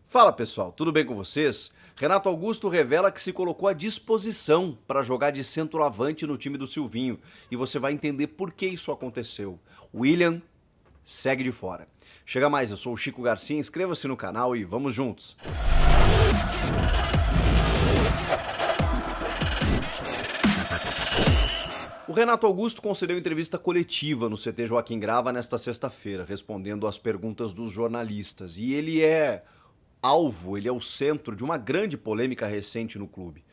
Fala pessoal, tudo bem com vocês? Renato Augusto revela que se colocou à disposição para jogar de centroavante no time do Silvinho e você vai entender por que isso aconteceu. William segue de fora. Chega mais, eu sou o Chico Garcia, inscreva-se no canal e vamos juntos. O Renato Augusto concedeu entrevista coletiva no CT Joaquim Grava nesta sexta-feira, respondendo às perguntas dos jornalistas. E ele é alvo, ele é o centro de uma grande polêmica recente no clube.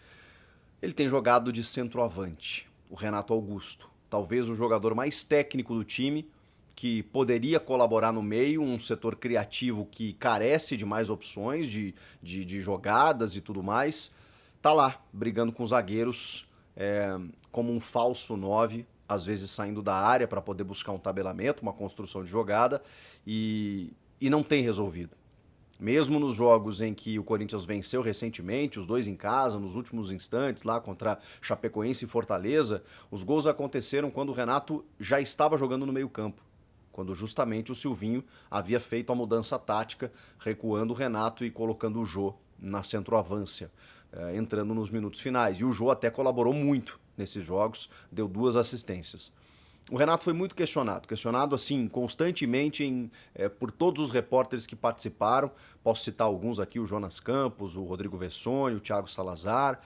Ele tem jogado de centroavante, o Renato Augusto. Talvez o jogador mais técnico do time, que poderia colaborar no meio, um setor criativo que carece de mais opções, de jogadas e tudo mais. Tá lá, brigando com os zagueiros, como um falso 9, às vezes saindo da área para poder buscar um tabelamento, uma construção de jogada, e não tem resolvido. Mesmo nos jogos em que o Corinthians venceu recentemente, os dois em casa, nos últimos instantes, lá contra Chapecoense e Fortaleza, os gols aconteceram quando o Renato já estava jogando no meio-campo. Quando justamente o Silvinho havia feito a mudança tática, recuando o Renato e colocando o Jô na centroavância, entrando nos minutos finais. E o Jô até colaborou muito nesses jogos, deu 2 assistências. O Renato foi muito questionado assim, constantemente por todos os repórteres que participaram. Posso citar alguns aqui, o Jonas Campos, o Rodrigo Vessone, o Thiago Salazar,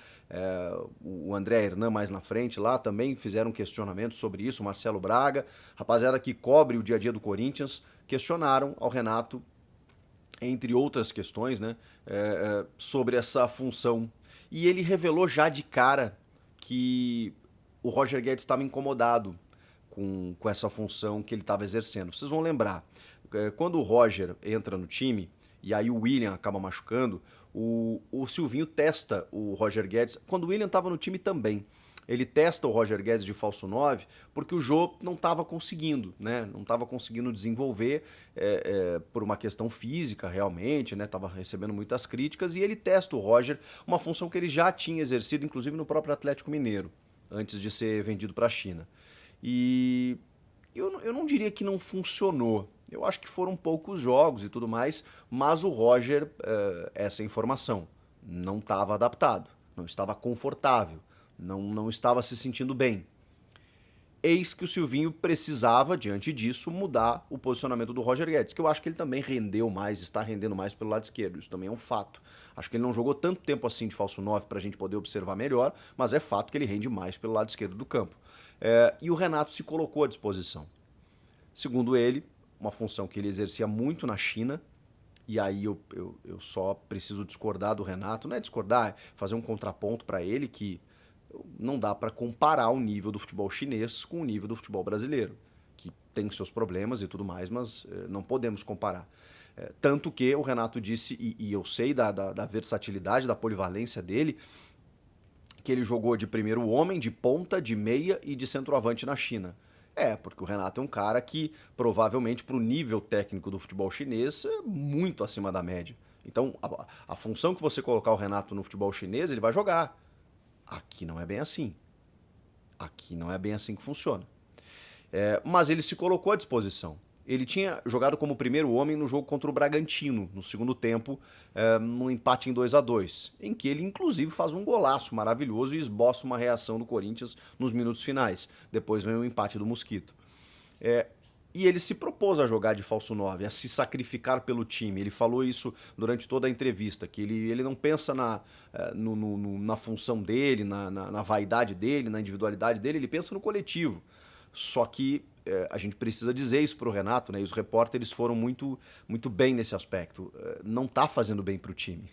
o André Hernan mais na frente lá também fizeram questionamentos sobre isso, o Marcelo Braga, rapaziada que cobre o dia a dia do Corinthians, questionaram ao Renato, entre outras questões, né, sobre essa função. E ele revelou já de cara que o Roger Guedes estava incomodado com essa função que ele estava exercendo. Vocês vão lembrar, quando o Roger entra no time, e aí o William acaba machucando, o Silvinho testa o Roger Guedes, quando o William estava no time também. Ele testa o Roger Guedes de falso 9 porque o Jô não estava conseguindo, né? Não estava conseguindo desenvolver por uma questão física realmente, né? Tava recebendo muitas críticas e ele testa o Roger, uma função que ele já tinha exercido, inclusive no próprio Atlético Mineiro, antes de ser vendido para a China. E eu não diria que não funcionou. Eu acho que foram poucos jogos e tudo mais, mas o Roger, essa informação, não estava adaptado, não estava confortável, não estava se sentindo bem. Eis que o Silvinho precisava, diante disso, mudar o posicionamento do Roger Guedes, que eu acho que ele também rendeu mais, está rendendo mais pelo lado esquerdo. Isso também é um fato. Acho que ele não jogou tanto tempo assim de falso 9 para a gente poder observar melhor, mas é fato que ele rende mais pelo lado esquerdo do campo. E o Renato se colocou à disposição. Segundo ele, uma função que ele exercia muito na China, e aí eu só preciso discordar do Renato, não é discordar, é fazer um contraponto para ele que não dá para comparar o nível do futebol chinês com o nível do futebol brasileiro, que tem seus problemas e tudo mais, mas não podemos comparar. Tanto que o Renato disse, e eu sei da versatilidade, da polivalência dele, que ele jogou de primeiro homem, de ponta, de meia e de centroavante na China. Porque o Renato é um cara que, provavelmente, para o nível técnico do futebol chinês, é muito acima da média. Então, a função que você colocar o Renato no futebol chinês, ele vai jogar. Aqui não é bem assim. Aqui não é bem assim que funciona. Mas ele se colocou à disposição. Ele tinha jogado como primeiro homem no jogo contra o Bragantino, no segundo tempo, no empate em 2-2, em que ele inclusive faz um golaço maravilhoso e esboça uma reação do Corinthians nos minutos finais. Depois vem o empate do Mosquito. E ele se propôs a jogar de falso 9, a se sacrificar pelo time. Ele falou isso durante toda a entrevista, que ele não pensa na função dele, na vaidade dele, na individualidade dele, ele pensa no coletivo. Só que a gente precisa dizer isso para o Renato, né? E os repórteres foram muito, muito bem nesse aspecto. Não está fazendo bem para o time.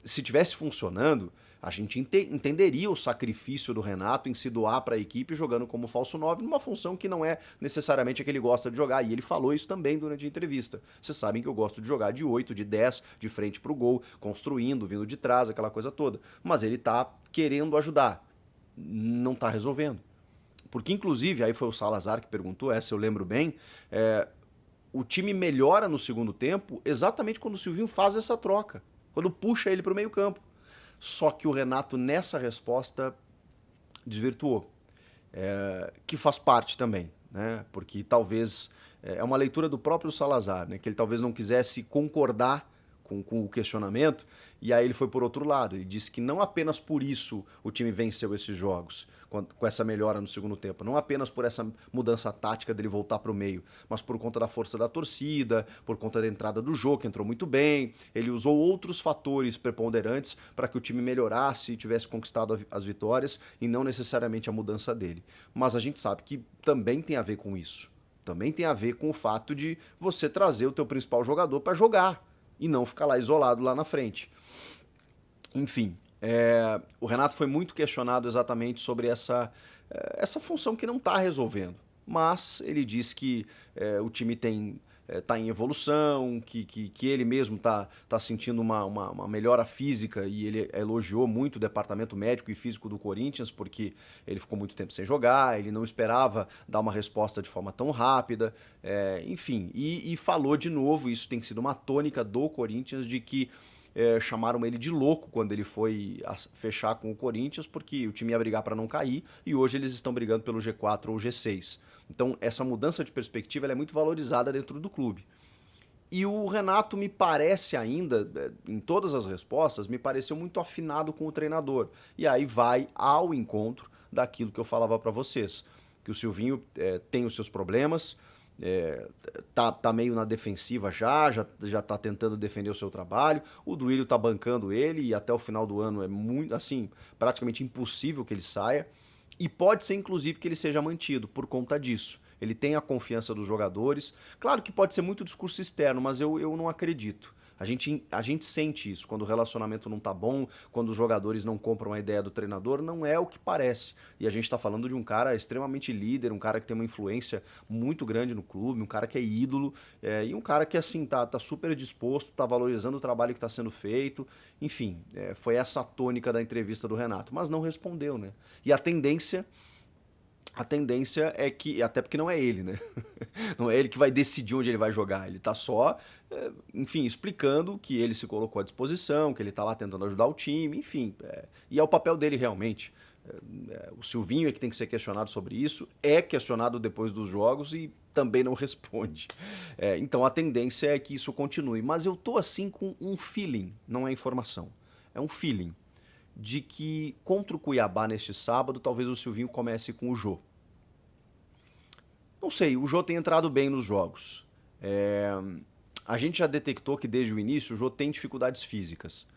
Se tivesse funcionando, a gente entenderia o sacrifício do Renato em se doar para a equipe jogando como falso 9 numa função que não é necessariamente a que ele gosta de jogar. E ele falou isso também durante a entrevista. Vocês sabem que eu gosto de jogar de 8, de 10, de frente para o gol, construindo, vindo de trás, aquela coisa toda. Mas ele está querendo ajudar. Não está resolvendo. Porque, inclusive, aí foi o Salazar que perguntou, essa eu lembro bem, o time melhora no segundo tempo exatamente quando o Silvinho faz essa troca, quando puxa ele para o meio campo. Só que o Renato, nessa resposta, desvirtuou, que faz parte também, né? Porque talvez, é uma leitura do próprio Salazar, né? Que ele talvez não quisesse concordar com o questionamento, e aí ele foi por outro lado. Ele disse que não apenas por isso o time venceu esses jogos, com essa melhora no segundo tempo, não apenas por essa mudança tática dele voltar para o meio, mas por conta da força da torcida, por conta da entrada do jogo, que entrou muito bem. Ele usou outros fatores preponderantes para que o time melhorasse e tivesse conquistado as vitórias, e não necessariamente a mudança dele. Mas a gente sabe que também tem a ver com isso. Também tem a ver com o fato de você trazer o teu principal jogador para jogar e não ficar lá isolado lá na frente. Enfim, o Renato foi muito questionado exatamente sobre essa função que não está resolvendo. Mas ele diz que o time tá em evolução, que ele mesmo tá sentindo uma melhora física, e ele elogiou muito o departamento médico e físico do Corinthians, porque ele ficou muito tempo sem jogar, ele não esperava dar uma resposta de forma tão rápida, enfim, e falou de novo, isso tem sido uma tônica do Corinthians, de que chamaram ele de louco quando ele foi fechar com o Corinthians, porque o time ia brigar para não cair, e hoje eles estão brigando pelo G4 ou G6. Então essa mudança de perspectiva ela é muito valorizada dentro do clube. E o Renato me parece ainda, em todas as respostas, me pareceu muito afinado com o treinador. E aí vai ao encontro daquilo que eu falava para vocês, que o Silvinho tem os seus problemas, tá meio na defensiva já tá tentando defender o seu trabalho. O Duílio tá bancando ele e até o final do ano é muito, assim, praticamente impossível que ele saia. E pode ser, inclusive, que ele seja mantido por conta disso. Ele tem a confiança dos jogadores. Claro que pode ser muito discurso externo, mas eu não acredito. A gente sente isso, quando o relacionamento não tá bom, quando os jogadores não compram a ideia do treinador, não é o que parece. E a gente tá falando de um cara extremamente líder, um cara que tem uma influência muito grande no clube, um cara que é ídolo, e um cara que, assim, tá super disposto, tá valorizando o trabalho que tá sendo feito. Enfim, foi essa a tônica da entrevista do Renato, mas não respondeu, né? E a tendência é que, até porque não é ele, né? Não é ele que vai decidir onde ele vai jogar. Ele tá só, enfim, explicando que ele se colocou à disposição, que ele tá lá tentando ajudar o time, enfim. E é o papel dele realmente. O Silvinho é que tem que ser questionado sobre isso, é questionado depois dos jogos e também não responde. Então a tendência é que isso continue. Mas eu tô assim com um feeling, não é informação. É um feeling de que contra o Cuiabá neste sábado, talvez o Silvinho comece com o Jô. Não sei, o Jô tem entrado bem nos jogos. A gente já detectou que desde o início o Jô tem dificuldades físicas.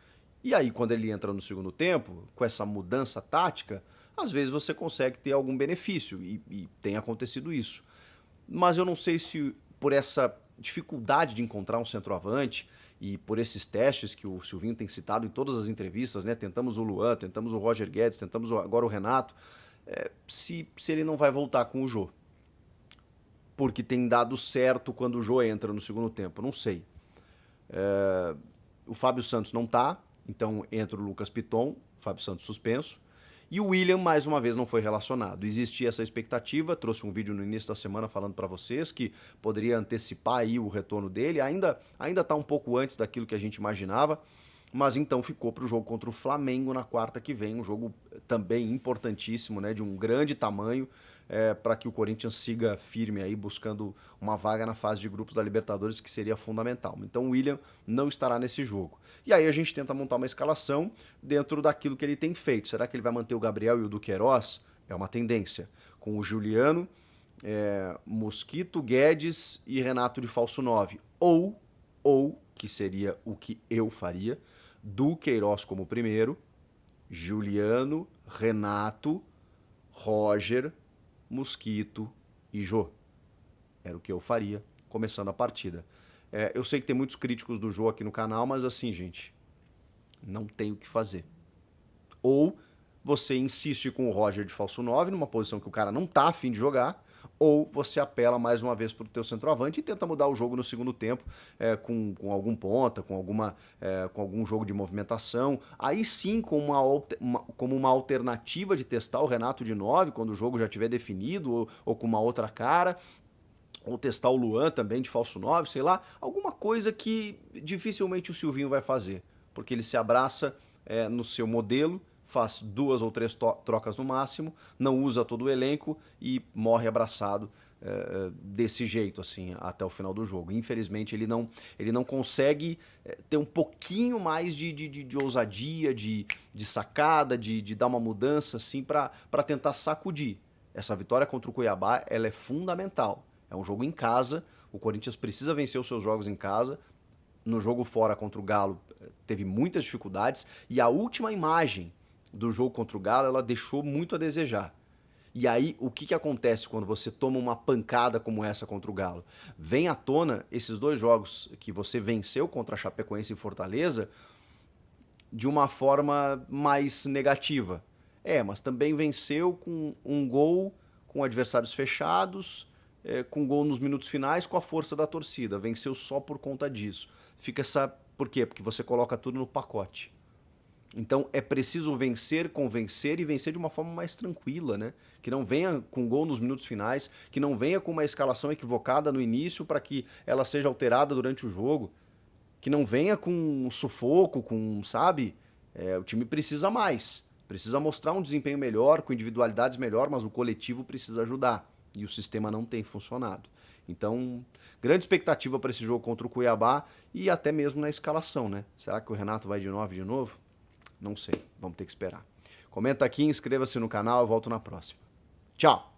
E aí, quando ele entra no segundo tempo, com essa mudança tática, às vezes você consegue ter algum benefício, e tem acontecido isso. Mas eu não sei se por essa dificuldade de encontrar um centroavante e por esses testes que o Silvinho tem citado em todas as entrevistas, né? Tentamos o Luan, tentamos o Roger Guedes, tentamos agora o Renato, se ele não vai voltar com o Jô. Porque tem dado certo quando o Jô entra no segundo tempo, não sei. O Fábio Santos não tá, então entra o Lucas Piton, o Fábio Santos suspenso. E o William, mais uma vez, não foi relacionado. Existia essa expectativa, trouxe um vídeo no início da semana falando para vocês que poderia antecipar aí o retorno dele. Ainda tá um pouco antes daquilo que a gente imaginava, mas então ficou para o jogo contra o Flamengo na quarta que vem, um jogo também importantíssimo, né, de um grande tamanho, para que o Corinthians siga firme aí buscando uma vaga na fase de grupos da Libertadores, que seria fundamental. Então o William não estará nesse jogo. E aí a gente tenta montar uma escalação dentro daquilo que ele tem feito. Será que ele vai manter o Gabriel e o Duqueiroz? É uma tendência. Com o Juliano, Mosquito, Guedes e Renato de falso 9. Ou, que seria o que eu faria, Duqueiroz como primeiro, Juliano, Renato, Roger, Mosquito e Jô. Era o que eu faria começando a partida. Eu sei que tem muitos críticos do Jô aqui no canal, mas assim, gente, não tem o que fazer. Ou você insiste com o Roger de falso 9, numa posição que o cara não tá afim de jogar, ou você apela mais uma vez para o teu centroavante e tenta mudar o jogo no segundo tempo, com algum ponta, com algum jogo de movimentação. Aí sim, como uma alternativa de testar o Renato de 9, quando o jogo já estiver definido, ou com uma outra cara, ou testar o Luan também de falso 9, sei lá, alguma coisa que dificilmente o Silvinho vai fazer, porque ele se abraça no seu modelo, faz 2 ou 3 trocas no máximo, não usa todo o elenco e morre abraçado desse jeito, assim, até o final do jogo. Infelizmente, ele não consegue ter um pouquinho mais de ousadia, de sacada, de dar uma mudança, assim, para tentar sacudir. Essa vitória contra o Cuiabá, ela é fundamental. É um jogo em casa, o Corinthians precisa vencer os seus jogos em casa. No jogo fora contra o Galo, teve muitas dificuldades, e a última imagem do jogo contra o Galo, ela deixou muito a desejar. E aí, o que acontece quando você toma uma pancada como essa contra o Galo? Vem à tona esses dois jogos que você venceu contra a Chapecoense e Fortaleza de uma forma mais negativa. Mas também venceu com um gol, com adversários fechados, com gol nos minutos finais, com a força da torcida. Venceu só por conta disso. Fica essa... Por quê? Porque você coloca tudo no pacote. Então é preciso vencer, convencer e vencer de uma forma mais tranquila, né? Que não venha com gol nos minutos finais, que não venha com uma escalação equivocada no início para que ela seja alterada durante o jogo, que não venha com um sufoco, com, sabe? O time precisa mais, precisa mostrar um desempenho melhor, com individualidades melhor, mas o coletivo precisa ajudar e o sistema não tem funcionado. Então, grande expectativa para esse jogo contra o Cuiabá e até mesmo na escalação, né? Será que o Renato vai de 9 de novo? Não sei, vamos ter que esperar. Comenta aqui, inscreva-se no canal, eu volto na próxima. Tchau!